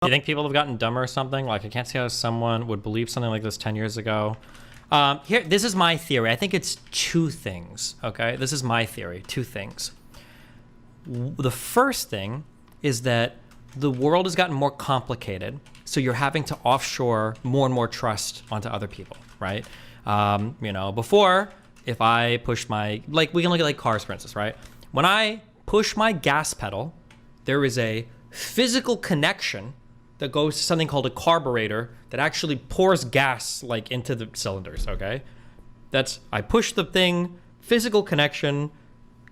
Do you think people have gotten dumber or something? Like, I can't see how someone would believe something like this 10 years ago. This is my theory. I think it's two things, okay? This is my theory, two things. The first thing is that the world has gotten more complicated, so you're having to offshore more and more trust onto other people, right? Before, if I pushed my, like, we can look at like cars, for instance, right? When I push my gas pedal, there is a physical connection that goes to something called a carburetor that actually pours gas like into the cylinders, okay? I push the thing, physical connection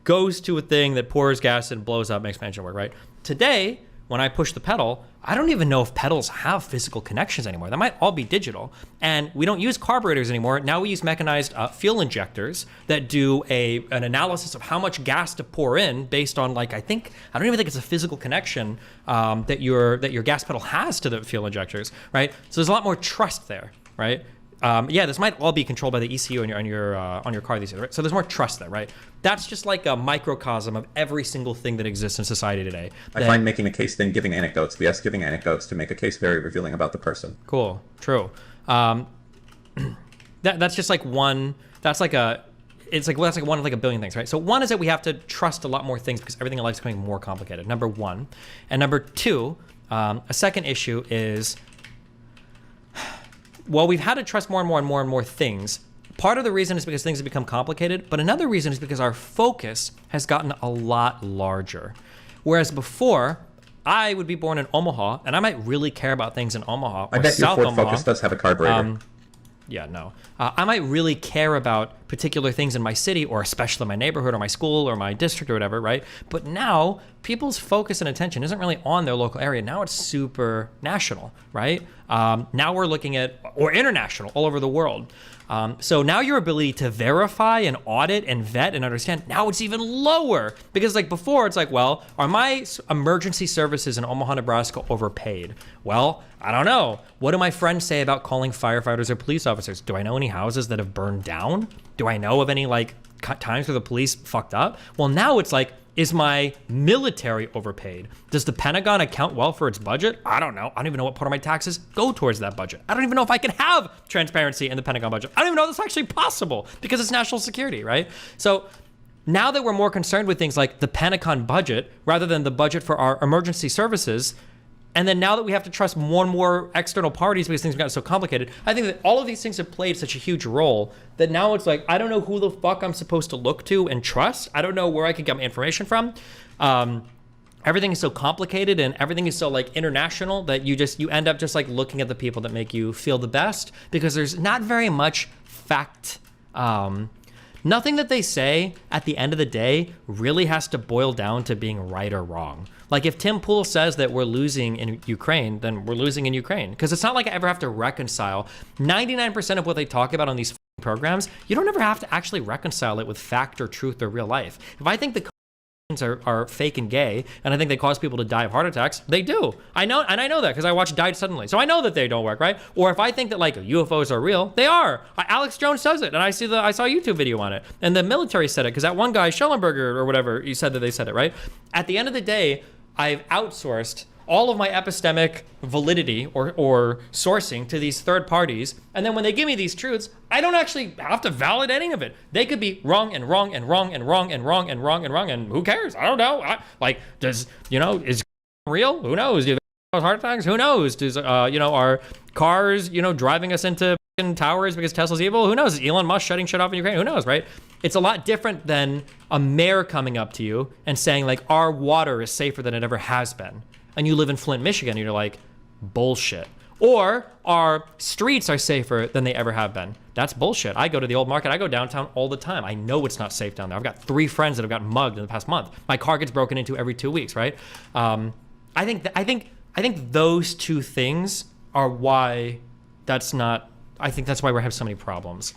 goes to a thing that pours gas and blows up, makes my engine work, right? Today, when I push the pedal, I don't even know if pedals have physical connections anymore. That might all be digital. And we don't use carburetors anymore. Now we use mechanized fuel injectors that do an analysis of how much gas to pour in based on, like, I don't even think it's a physical connection that your gas pedal has to the fuel injectors, right? So there's a lot more trust there, right? This might all be controlled by the ECU on your car these days, right? So there's more trust there, right? That's just like a microcosm of every single thing that exists in society today. I find making a case then giving anecdotes, yes, giving anecdotes to make a case very revealing about the person. Cool, true. That's just like one. That's like one of like a billion things, right? So one is that we have to trust a lot more things because everything in life is becoming more complicated. Number one, and number two, a second issue is, well, we've had to trust more and more and more and more things. Part of the reason is because things have become complicated, but another reason is because our focus has gotten a lot larger. Whereas before, I would be born in Omaha, and I might really care about things in Omaha or I bet South your Ford Omaha. Focus does have a carburetor. I might really care about particular things in my city or especially my neighborhood or my school or my district or whatever, right? But now people's focus and attention isn't really on their local area. Now it's super national, right? Now we're looking at, or international, all over the world. So now your ability to verify and audit and vet and understand, now it's even lower. Because like before, it's like, well, are my emergency services in Omaha, Nebraska overpaid? Well, I don't know. What do my friends say about calling firefighters or police officers? Do I know any houses that have burned down? Do I know of any like times where the police fucked up? Well, now it's like, is my military overpaid? Does the Pentagon account well for its budget? I don't know. I don't even know what part of my taxes go towards that budget. I don't even know if I can have transparency in the Pentagon budget. I don't even know if that's actually possible because it's national security, right? So now that we're more concerned with things like the Pentagon budget rather than the budget for our emergency services, and then now that we have to trust more and more external parties because things have gotten so complicated, I think that all of these things have played such a huge role that now it's like, I don't know who the fuck I'm supposed to look to and trust. I don't know where I could get my information from. Everything is so complicated and everything is so like international that you end up just like looking at the people that make you feel the best because there's not very much fact. Nothing that they say at the end of the day really has to boil down to being right or wrong. Like if Tim Pool says that we're losing in Ukraine, then we're losing in Ukraine. Because it's not like I ever have to reconcile. 99% of what they talk about on these programs, you don't ever have to actually reconcile it with fact or truth or real life. If I think the are fake and gay, and I think they cause people to die of heart attacks, they do. I know, and I know that because I watched Died Suddenly. So I know that they don't work, right? Or if I think that like UFOs are real, they are. Alex Jones says it, and I saw a YouTube video on it. And the military said it, because that one guy, Schellenberger or whatever, he said that they said it, right? At the end of the day, I've outsourced all of my epistemic validity or sourcing to these third parties. And then when they give me these truths, I don't actually have to validate any of it. They could be wrong and wrong and wrong and wrong and wrong and wrong and wrong. And who cares? I don't know. Is real? Who knows? Do heart attacks? Who knows? Are cars, driving us into towers because Tesla's evil? Who knows? Is Elon Musk shutting shit off in Ukraine? Who knows, right? It's a lot different than a mayor coming up to you and saying like, our water is safer than it ever has been. And you live in Flint, Michigan, and you're like, bullshit. Or our streets are safer than they ever have been. That's bullshit. I go to the old market. I go downtown all the time. I know it's not safe down there. I've got 3 friends that have gotten mugged in the past month. My car gets broken into every 2 weeks, right? I think those two things are why that's not. I think that's why we have so many problems.